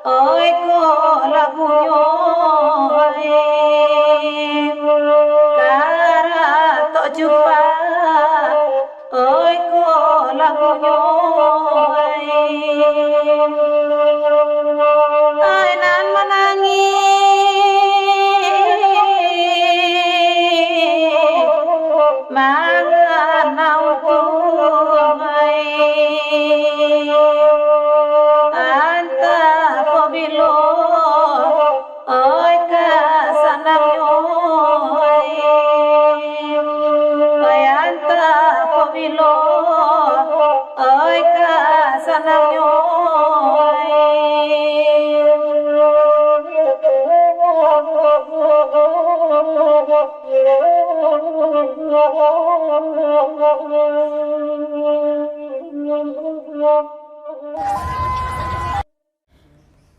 Oi ko lagu yo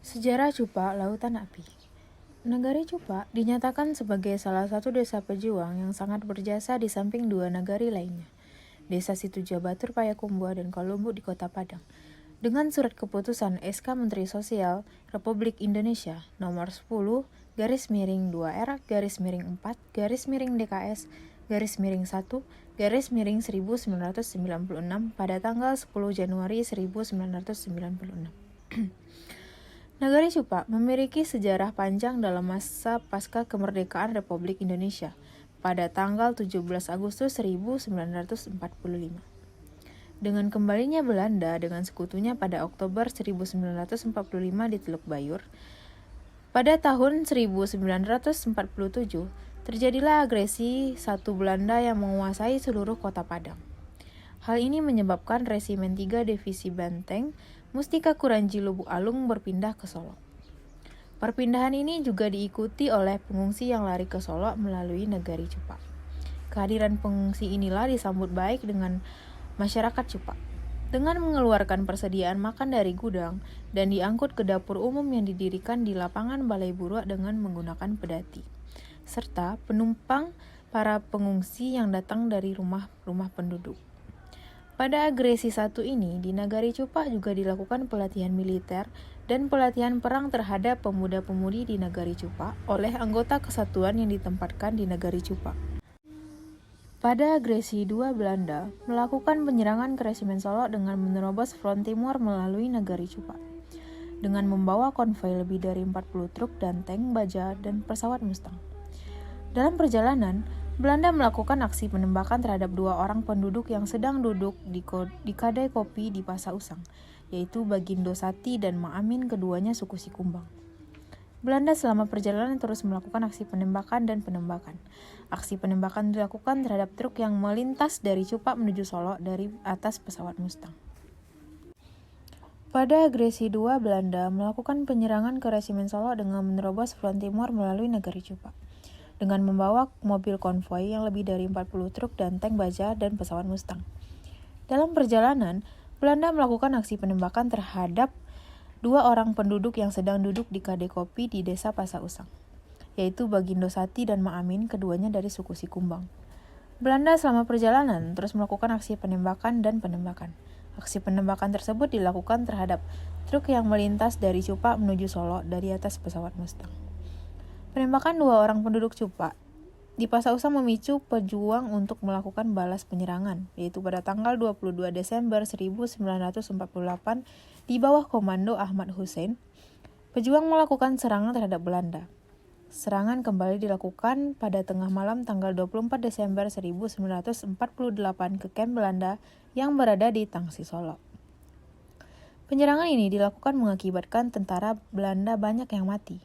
Sejarah Cupa, Lautan Api. Nagari Cupa dinyatakan sebagai salah satu desa pejuang yang sangat berjasa di samping dua nagari lainnya, Desa Situjabatur Payakumbuh dan Kolombo di Kota Padang. Dengan surat keputusan SK Menteri Sosial Republik Indonesia nomor 10 /2R /4 DKS /1 pada tanggal 10 Januari 1996. Nagari Cupa memiliki sejarah panjang dalam masa pasca kemerdekaan Republik Indonesia pada tanggal 17 Agustus 1945. Dengan kembalinya Belanda dengan sekutunya pada Oktober 1945 di Teluk Bayur, pada tahun 1947 terjadilah agresi satu Belanda yang menguasai seluruh kota Padang. Hal ini menyebabkan Resimen 3 Divisi Benteng Mustika Kuranji Lubuk Alung berpindah ke Solo. Perpindahan ini juga diikuti oleh pengungsi yang lari ke Solo melalui Nagari Cupa. Kehadiran pengungsi inilah disambut baik dengan masyarakat Cupa, dengan mengeluarkan persediaan makan dari gudang dan diangkut ke dapur umum yang didirikan di lapangan Balai Buruk dengan menggunakan pedati, serta penumpang para pengungsi yang datang dari rumah-rumah penduduk. Pada agresi satu ini, di Nagari Cupa juga dilakukan pelatihan militer dan pelatihan perang terhadap pemuda-pemudi di Nagari Cupa oleh anggota kesatuan yang ditempatkan di Nagari Cupa. Pada agresi 2, Belanda melakukan penyerangan ke Resimen Solo dengan menerobos front timur melalui Nagari Cupa, dengan membawa konvoi lebih dari 40 truk dan tank baja dan pesawat Mustang. Dalam perjalanan, Belanda melakukan aksi penembakan terhadap 2 orang penduduk yang sedang duduk di kedai kopi di Pasar Usang, yaitu Bagindo Sati dan Maamin, keduanya suku Sikumbang. Belanda selama perjalanan terus melakukan aksi penembakan dan penembakan. Aksi penembakan dilakukan terhadap truk yang melintas dari Cupa menuju Solo dari atas pesawat Mustang. Pada agresi 2, Belanda melakukan penyerangan ke Resimen Solo dengan menerobos front timur melalui Nagari Cupa, dengan membawa mobil konvoi yang lebih dari 40 truk dan tank baja dan pesawat Mustang. Dalam perjalanan, Belanda melakukan aksi penembakan terhadap 2 orang penduduk yang sedang duduk di kedai kopi di desa Pasar Usang, yaitu Bagindo Sati dan Maamin, keduanya dari suku Sikumbang. Belanda selama perjalanan terus melakukan aksi penembakan dan penembakan. Aksi penembakan tersebut dilakukan terhadap truk yang melintas dari Cupa menuju Solo dari atas pesawat Mustang. Penembakan 2 orang penduduk Cupa di Pasar Usang memicu pejuang untuk melakukan balas penyerangan, yaitu pada tanggal 22 Desember 1948 di bawah komando Ahmad Hussein. Pejuang melakukan serangan terhadap Belanda. Serangan kembali dilakukan pada tengah malam tanggal 24 Desember 1948 ke kamp Belanda yang berada di Tangsi, Solo. Penyerangan ini dilakukan mengakibatkan tentara Belanda banyak yang mati.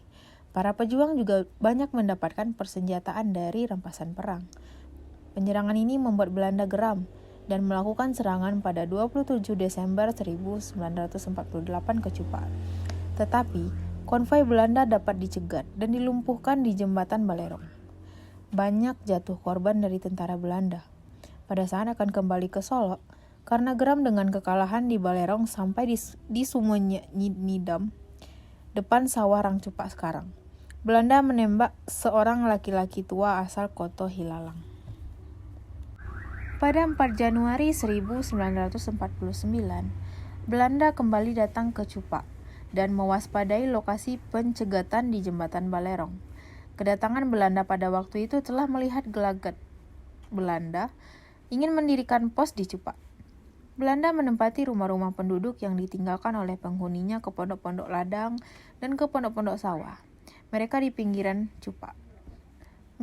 Para pejuang juga banyak mendapatkan persenjataan dari rampasan perang. Penyerangan ini membuat Belanda geram dan melakukan serangan pada 27 Desember 1948 ke Cupa. Tetapi, konvoi Belanda dapat dicegat dan dilumpuhkan di jembatan Balerong. Banyak jatuh korban dari tentara Belanda. Pada saat akan kembali ke Solo, karena geram dengan kekalahan di Balerong sampai di Sumenidam, depan sawah Rang Cupa sekarang, Belanda menembak seorang laki-laki tua asal Koto Hilalang. Pada 4 Januari 1949, Belanda kembali datang ke Cupa dan mewaspadai lokasi pencegatan di jembatan Balerong. Kedatangan Belanda pada waktu itu telah melihat gelagat Belanda ingin mendirikan pos di Cupa. Belanda menempati rumah-rumah penduduk yang ditinggalkan oleh penghuninya ke pondok-pondok ladang dan ke pondok-pondok sawah. Mereka di pinggiran Cupa.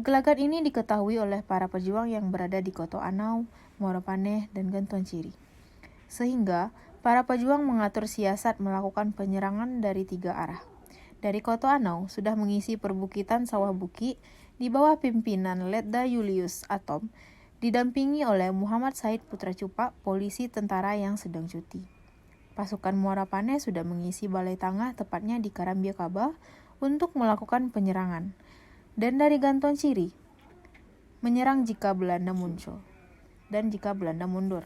Gelagat ini diketahui oleh para pejuang yang berada di Koto Anau, Moropane, dan Ganton Ciri. Sehingga, para pejuang mengatur siasat melakukan penyerangan dari 3 arah. Dari Koto Anau sudah mengisi perbukitan Sawah Buki di bawah pimpinan Letda Julius Atom, didampingi oleh Muhammad Said Putra Cupa, polisi tentara yang sedang cuti. Pasukan Moropane sudah mengisi Balai Tangah, tepatnya di Karambia Kaba, untuk melakukan penyerangan. Dan dari Ganton Ciri, menyerang jika Belanda muncul dan jika Belanda mundur.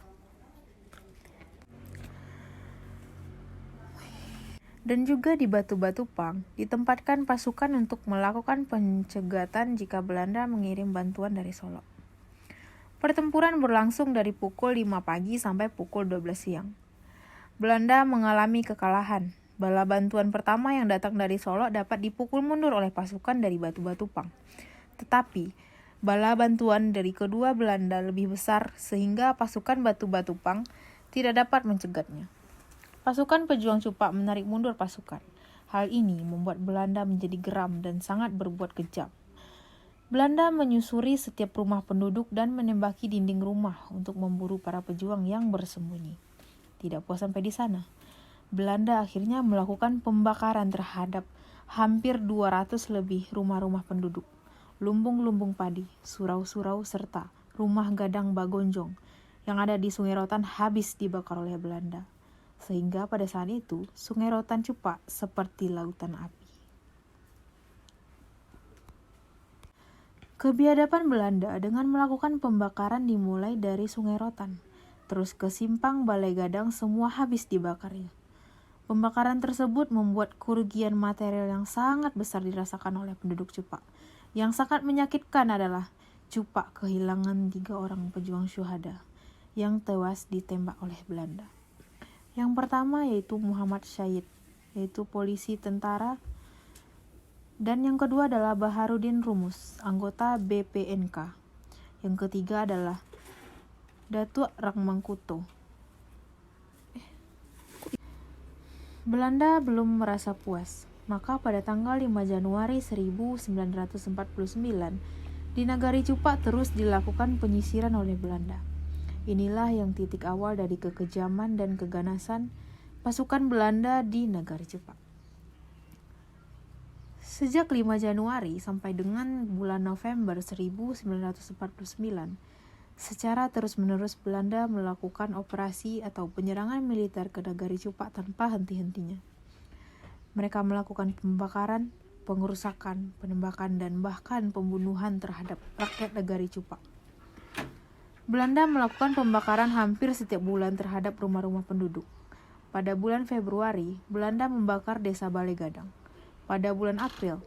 Dan juga di Batu-Batu Pang ditempatkan pasukan untuk melakukan pencegatan jika Belanda mengirim bantuan dari Solo. Pertempuran berlangsung dari pukul 5 pagi sampai pukul 12 siang. Belanda mengalami kekalahan. Bala bantuan pertama yang datang dari Solo dapat dipukul mundur oleh pasukan dari Batu-Batu Pang. Tetapi, bala bantuan dari kedua Belanda lebih besar sehingga pasukan Batu-Batu Pang tidak dapat mencegatnya. Pasukan pejuang Cupak menarik mundur pasukan. Hal ini membuat Belanda menjadi geram dan sangat berbuat kejam. Belanda menyusuri setiap rumah penduduk dan menembaki dinding rumah untuk memburu para pejuang yang bersembunyi. Tidak puas sampai di sana, Belanda akhirnya melakukan pembakaran terhadap hampir 200 lebih rumah-rumah penduduk, lumbung-lumbung padi, surau-surau serta rumah gadang Bagonjong yang ada di Sungai Rotan habis dibakar oleh Belanda. Sehingga pada saat itu, Sungai Rotan Cupak seperti lautan api. Kebiadaban Belanda dengan melakukan pembakaran dimulai dari Sungai Rotan, terus ke Simpang Balai Gadang semua habis dibakarnya. Pembakaran tersebut membuat kerugian material yang sangat besar dirasakan oleh penduduk Cupak. Yang sangat menyakitkan adalah Cupak kehilangan 3 orang pejuang syuhada yang tewas ditembak oleh Belanda. Yang pertama yaitu Muhammad Syahid, yaitu polisi tentara. Dan yang kedua adalah Baharudin Rumus, anggota BPNK. Yang ketiga adalah Datuk Rangmangkuto. Belanda belum merasa puas, maka pada tanggal 5 Januari 1949, di Nagari Cupak terus dilakukan penyisiran oleh Belanda. Inilah yang titik awal dari kekejaman dan keganasan pasukan Belanda di Nagari Cupak. Sejak 5 Januari sampai dengan bulan November 1949, secara terus-menerus Belanda melakukan operasi atau penyerangan militer ke Nagari Cupak tanpa henti-hentinya. Mereka melakukan pembakaran, pengerusakan, penembakan, dan bahkan pembunuhan terhadap rakyat Nagari Cupak. Belanda melakukan pembakaran hampir setiap bulan terhadap rumah-rumah penduduk. Pada bulan Februari, Belanda membakar desa Balai Gadang. Pada bulan April,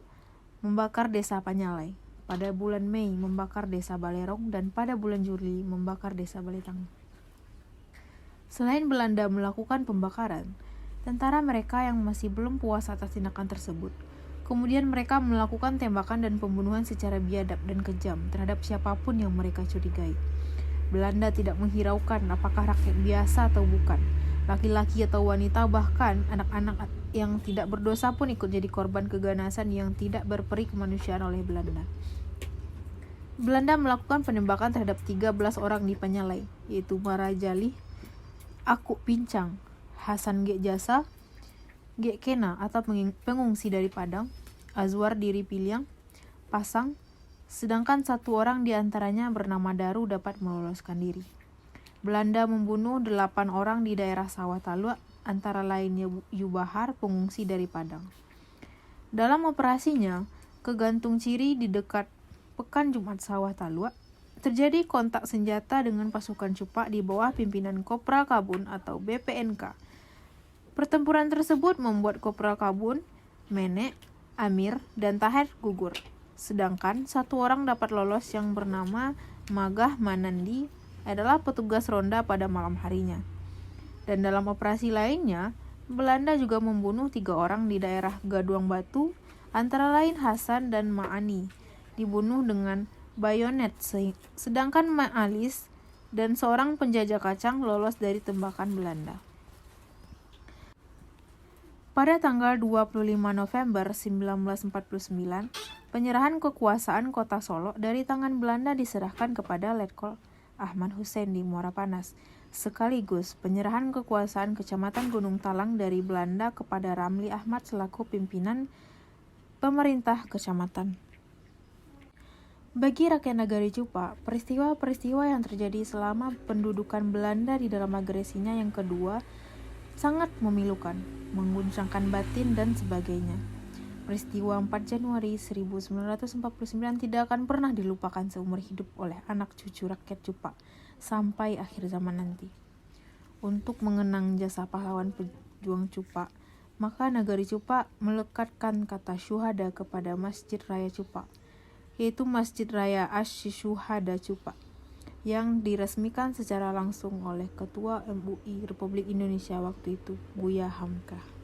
membakar desa Panyalai. Pada bulan Mei, membakar desa Balerong. Dan pada bulan Juli, membakar desa Baletangi. Selain Belanda melakukan pembakaran, tentara mereka yang masih belum puas atas tindakan tersebut, kemudian mereka melakukan tembakan dan pembunuhan secara biadab dan kejam terhadap siapapun yang mereka curigai. Belanda tidak menghiraukan apakah rakyat biasa atau bukan, laki-laki atau wanita, bahkan anak-anak yang tidak berdosa pun ikut jadi korban keganasan yang tidak berperi kemanusiaan oleh Belanda. Belanda melakukan penembakan terhadap 13 orang di Panyalai, yaitu Marajali, Akuk Pincang, Hasan Gek Jasa, Gek Kena atau pengungsi dari Padang, Azwar Diri Piliang, Pasang, sedangkan 1 orang di antaranya bernama Daru dapat meloloskan diri. Belanda membunuh 8 orang di daerah Sawah Talua, antara lainnya Yubahar, pengungsi dari Padang. Dalam operasinya, ke Gantung Ciri di dekat Pekan Jumat Sawah Talua, terjadi kontak senjata dengan pasukan Cupak di bawah pimpinan Kopral Kabun atau BPNK. Pertempuran tersebut membuat Kopral Kabun, Menek, Amir, dan Taher gugur. Sedangkan 1 orang dapat lolos yang bernama Magah Manandi adalah petugas ronda pada malam harinya. Dan dalam operasi lainnya, Belanda juga membunuh 3 orang di daerah Gaduang Batu, antara lain Hasan dan Ma'ani, dibunuh dengan bayonet, sedangkan Ma'alis dan seorang penjajah kacang lolos dari tembakan Belanda. Pada tanggal 25 November 1949, penyerahan kekuasaan kota Solo dari tangan Belanda diserahkan kepada Letkol Ahmad Hussein di Muara Panas, sekaligus penyerahan kekuasaan Kecamatan Gunung Talang dari Belanda kepada Ramli Ahmad selaku pimpinan pemerintah kecamatan. Bagi rakyat Nagari Cupak, peristiwa-peristiwa yang terjadi selama pendudukan Belanda di dalam agresinya yang kedua sangat memilukan, mengguncangkan batin dan sebagainya. Peristiwa 4 Januari 1949 tidak akan pernah dilupakan seumur hidup oleh anak cucu rakyat Cupa sampai akhir zaman nanti. Untuk mengenang jasa pahlawan pejuang Cupa, maka Nagari Cupa melekatkan kata syuhada kepada Masjid Raya Cupa, yaitu Masjid Raya Asy-Syuhada Cupa, yang diresmikan secara langsung oleh Ketua MUI Republik Indonesia waktu itu, Buya Hamka.